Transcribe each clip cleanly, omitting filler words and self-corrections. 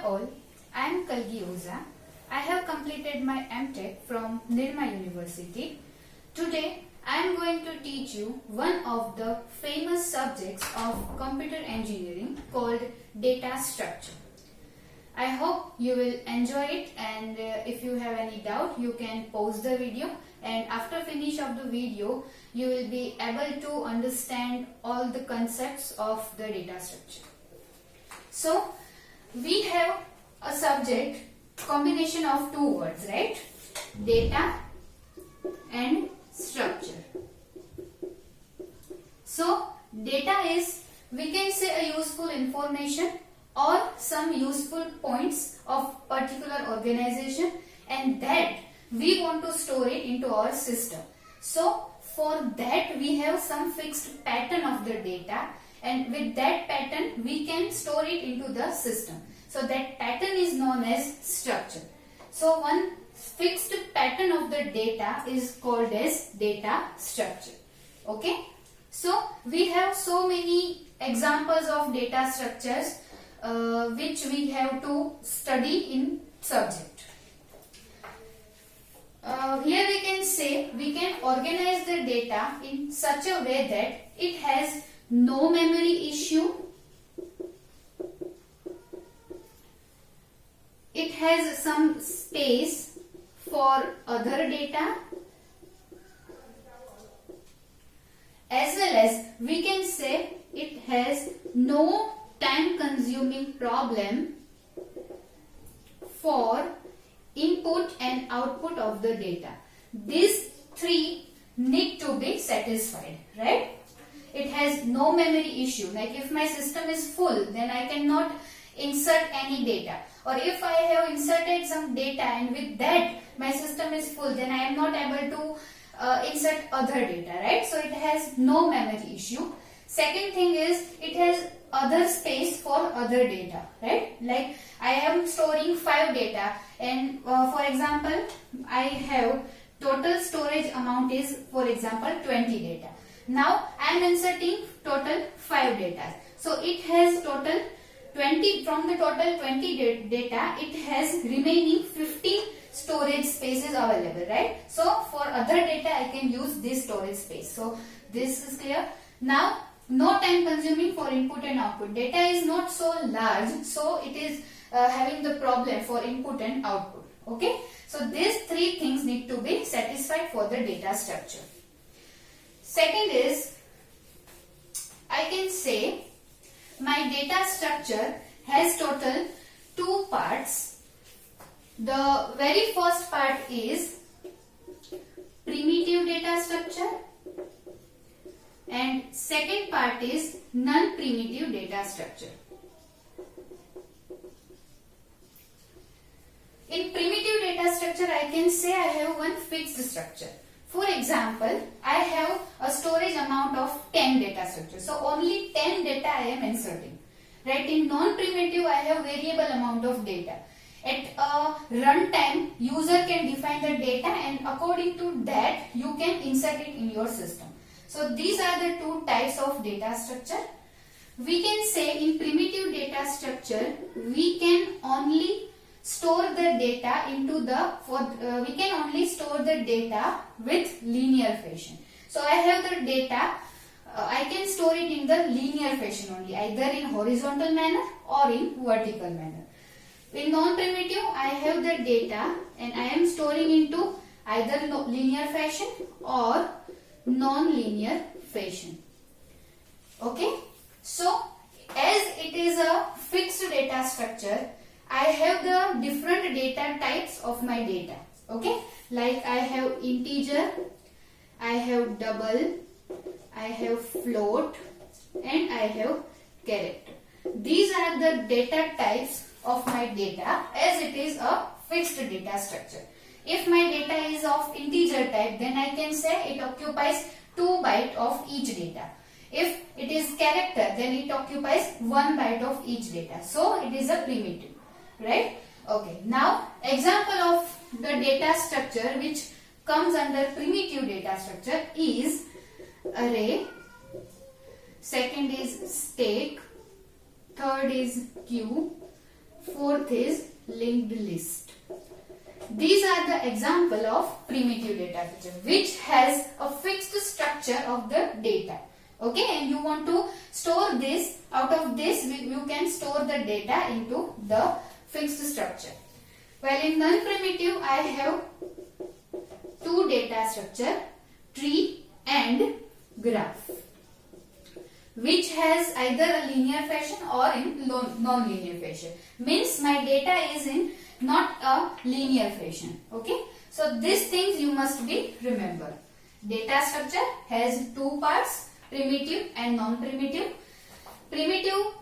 all, I am Kalgi Oza. I have completed my MTech from Nirma University. Today I am going to teach you one of the famous subjects of computer engineering called data structure. I hope you will enjoy it, and if you have any doubt you can pause the video, and after finish of the video you will be able to understand all the concepts of the data structure. So we have a subject combination of two words, right? Data and structure. So data is, we can say, a useful information or some useful points of particular organization, and that we want to store it into our system. So for that we have some fixed pattern of the data, and with that pattern we can store it into the system. So that pattern is known as structure. So one fixed pattern of the data is called as data structure. Okay. So we have so many examples of data structures which we have to study in subject. Here we can say we can organize the data in such a way that it has no memory issue, it has some space for other data, as well as we can say it has no time consuming problem for input and output of the data. These three need to be satisfied, right? It has no memory issue. Like if my system is full, then I cannot insert any data. Or if I have inserted some data and with that my system is full, then I am not able to insert other data, right? So it has no memory issue. Second thing is it has other space for other data, right? Like I am storing 5 data, and for example I have total storage amount is, for example, 20 data. Now I am inserting total 5 data. So it has total 20, from the total 20 data it has remaining 15 storage spaces available, right? So for other data I can use this storage space. So this is clear. Now no time consuming for input and output. Data is not so large, so it is having the problem for input and output. Okay. So these three things need to be satisfied for the data structure. Second is, I can say my data structure has total 2 parts. The very first part is primitive data structure, and second part is non-primitive data structure. In primitive data structure, I can say I have one fixed structure. For example, I have a storage amount of 10 data structures. So only 10 data I am inserting. Right? In non-primitive, I have variable amount of data. At a runtime, user can define the data, and according to that, you can insert it in your system. So these are the two types of data structure. We can say in primitive data structure, we can only store the data into the, we can only store the data with linear fashion. So I have the data, I can store it in the linear fashion only, either in horizontal manner or in vertical manner. In non-primitive, I have the data and I am storing into either linear fashion or non-linear fashion. Okay. So as it is a fixed data structure, I have the different data types of my data. Okay. Like I have integer, I have double, I have float, and I have character. These are the data types of my data as it is a fixed data structure. If my data is of integer type, then I can say it occupies 2 bytes of each data. If it is character, then it occupies 1 byte of each data. So it is a primitive, right? Okay. Now example of the data structure which comes under primitive data structure is array, second is stack, third is queue, Fourth is linked list. These are the example of primitive data structure which has a fixed structure of the data. Okay, and you want to store this, out of this you can store the data into the fixed structure. While in non-primitive I have two data structure, tree and graph, which has either a linear fashion or in non-linear fashion. Means my data is in not a linear fashion. Okay, so these things you must be remember. Data structure has two parts, primitive and non-primitive. Primitive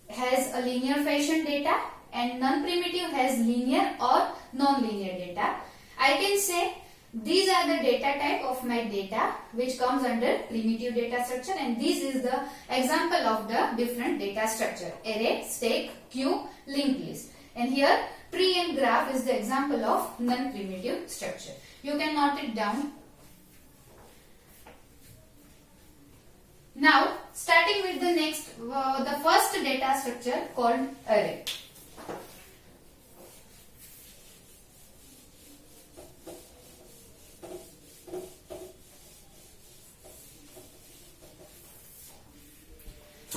has a linear fashion data and non-primitive has linear or non-linear data. I can say these are the data type of my data which comes under primitive data structure, and this is the example of the different data structure: array, stack, queue, linked list. And here tree and graph is the example of non-primitive structure. You can note it down. Now starting with the next, the first data structure called array.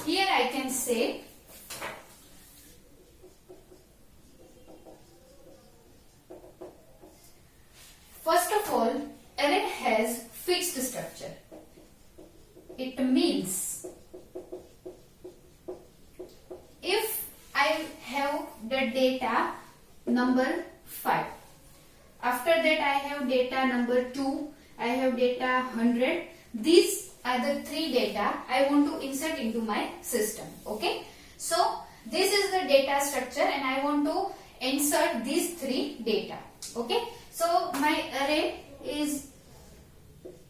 Here I can say first of all, array has fixed structure. It means if I have the data number 5, after that I have data number 2, I have data 100, these are the three data I want to insert into my system. Okay, so this is the data structure and I want to insert these three data. Okay, so my array is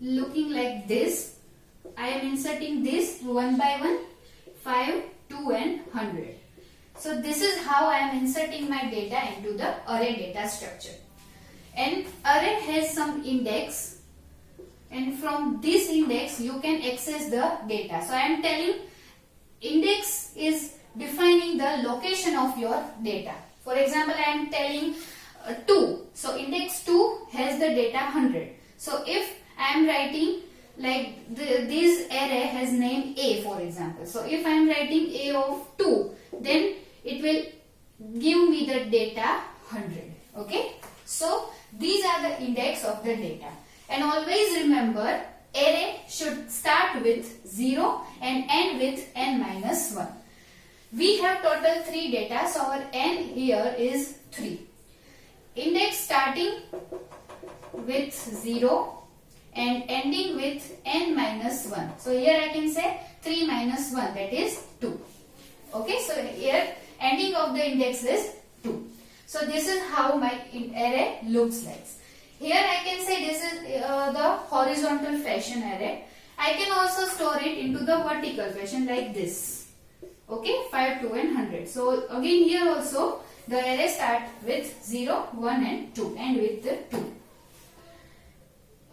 looking like this. I am inserting this one by one, 5, 2 and 100. So this is how I am inserting my data into the array data structure. And array has some index, and from this index you can access the data. So I am telling index is defining the location of your data. For example, I am telling 2. So index 2 has the data 100. So if I am writing like this array has name A, for example. So if I am writing A of 2, then it will give me the data 100. Okay. So these are the index of the data. And always remember, array should start with 0 and end with n minus 1. We have total 3 data, so our n here is 3. Index starting with 0 and ending with n minus 1. So here I can say 3 minus 1, that is 2. Okay, so here ending of the index is 2. So this is how my array looks like. Here I can say this is the horizontal fashion array. I can also store it into the vertical fashion like this. Okay, 5, 2 and 100. So again here also the array start with 0, 1 and 2 and with the 2.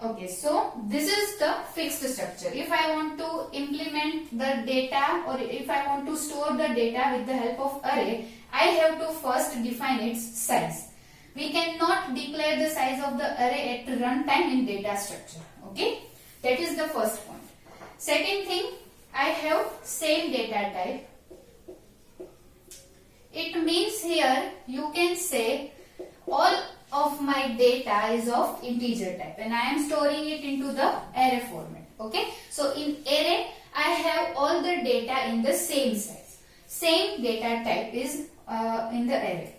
Okay, so this is the fixed structure. If I want to implement the data or if I want to store the data with the help of array, I have to first define its size. We cannot declare the size of the array at runtime in data structure. Okay, that is the first point. Second thing, I have same data type. It means here you can say all of my data is of integer type and I am storing it into the array format. Okay, so in array I have all the data in the same size. Same data type is in the array.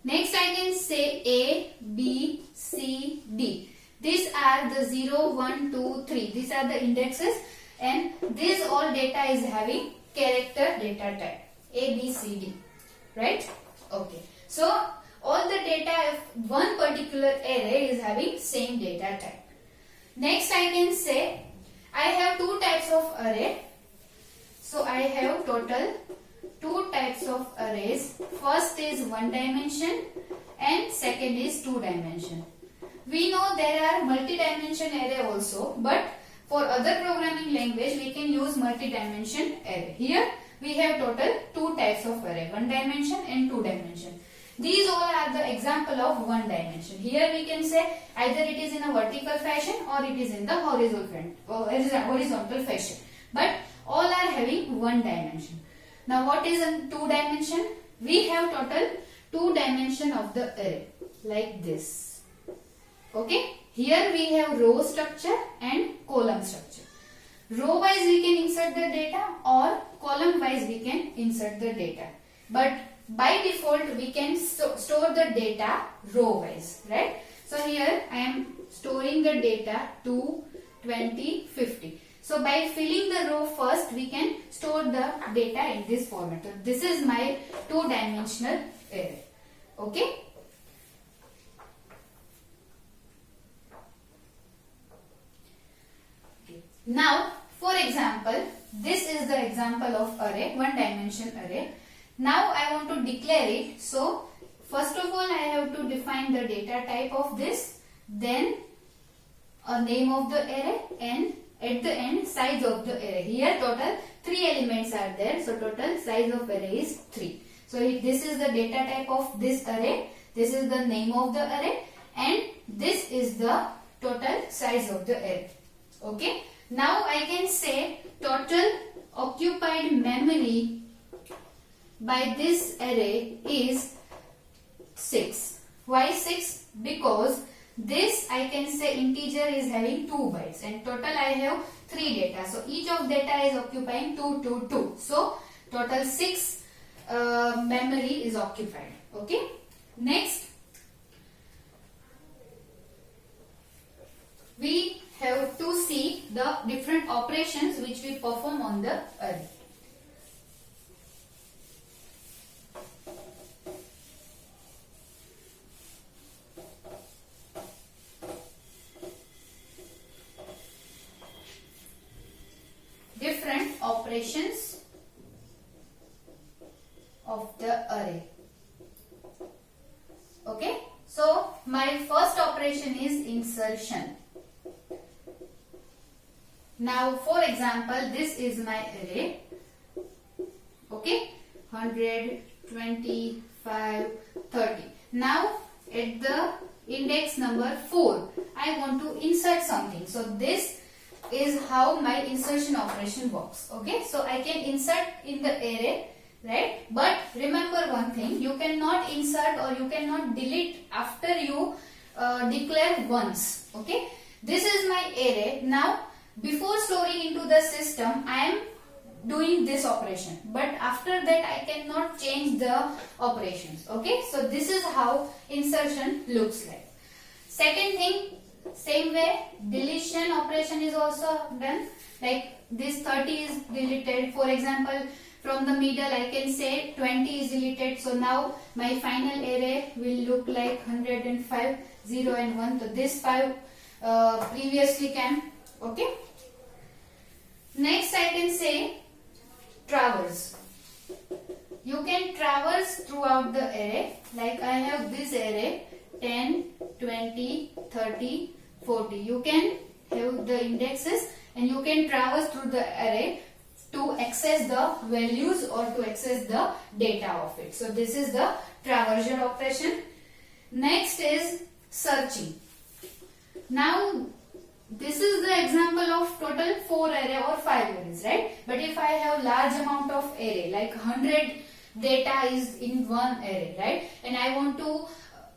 Next I can say A, B, C, D. These are the 0, 1, 2, 3. These are the indexes and this all data is having character data type A, B, C, D. Right? Okay. So all the data of one particular array is having same data type. Next I can say I have two types of array. So I have total two types of arrays. First is one dimension and second is two dimension. We know there are multi-dimension array also, but for other programming language we can use multi-dimension array. Here we have total two types of array, one dimension and two dimension. These all are the example of one dimension. Here we can say either it is in a vertical fashion or it is in the horizontal fashion. But all are having one dimension. Now what is a two dimension? We have total two dimension of the array like this. Okay. Here we have row structure and column structure. Row wise we can insert the data or column wise we can insert the data. But by default we can store the data row wise, right? So here I am storing the data 2, 20, 50. So by filling the row first we can store the data in this format. So this is my two-dimensional array. Okay. Now for example, this is the example of array, one dimension array. Now I want to declare it. So first of all I have to define the data type of this, then a name of the array, and at the end size of the array. Here total 3 elements are there, so total size of array is 3. So this is the data type of this array, this is the name of the array, and this is the total size of the array. Okay. Now I can say total occupied memory by this array is 6. Why 6? Because this I can say integer is having 2 bytes and total I have 3 data. So each of data is occupying 2, 2, 2. So total 6 memory is occupied. Okay. Next, we have to see the different operations which we perform on the array. Different operations of the array. Okay. So my first operation is insertion. Now for example, this is my array. Okay. 100, 25, 30. Now at the index number 4, I want to insert something. So this is how my insertion operation works. Okay. So I can insert in the array, right? But remember one thing, you cannot insert or you cannot delete after you declare once. Okay. This is my array. Now before storing into the system, I am doing this operation, but after that I cannot change the operations. Okay. So this is how insertion looks like. Second thing, same way deletion operation is also done. Like this 30 is deleted. For example, from the middle I can say 20 is deleted. So now my final array will look like 105, 0 and 1. So this 5 previously came. Okay. Next I can say traverse. You can traverse throughout the array. Like I have this array 10, 20, 30, 40. You can have the indexes and you can traverse through the array to access the values or to access the data of it. So this is the traversal operation. Next is searching. Now this is the example of total 4 array or 5 arrays, right? But if I have large amount of array, like 100 data is in one array, right? And I want to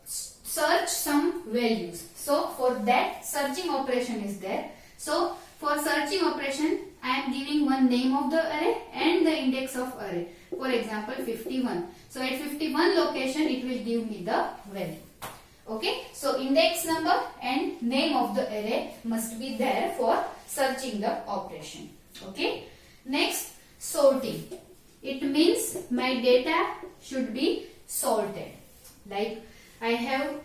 search some values. So for that searching operation is there. So for searching operation, I am giving one name of the array and the index of array. For example, 51. So at 51 location, it will give me the value. Okay. So index number and name of the array must be there for searching the operation. Okay. Next, sorting. It means my data should be sorted. Like I have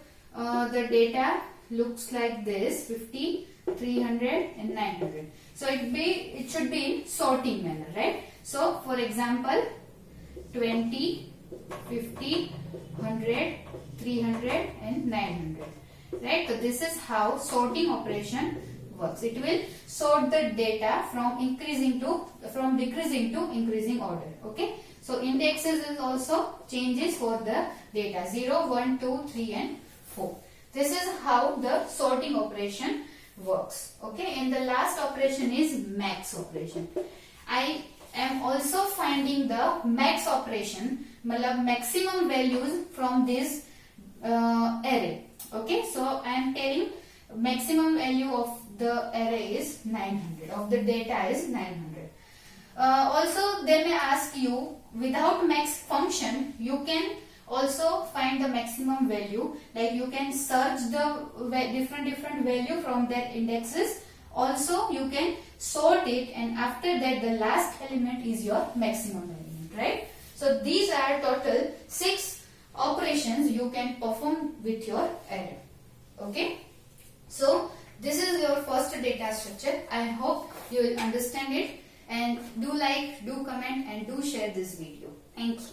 the data looks like this 50, 300 and 900. So it should be in sorting manner, right? So for example 20, 50, 100, 300 and 900, right? So this is how sorting operation works. It will sort the data from decreasing to increasing order. Okay. So indexes is also changes for the data 0, 1, 2, 3 and 4. This is how the sorting operation works. Okay. And the last operation is max operation. I am also finding the max operation, maximum values from this array. Okay. So I am telling maximum value of the array is 900, of the data is 900. Also they may ask you, without max function you can also find the maximum value, like you can search the different value from their indexes. Also you can sort it, and after that the last element is your maximum element, right? So these are total 6 operations you can perform with your array. Okay. So this is your first data structure. I hope you will understand it, and do like, do comment and do share this video. Thank you.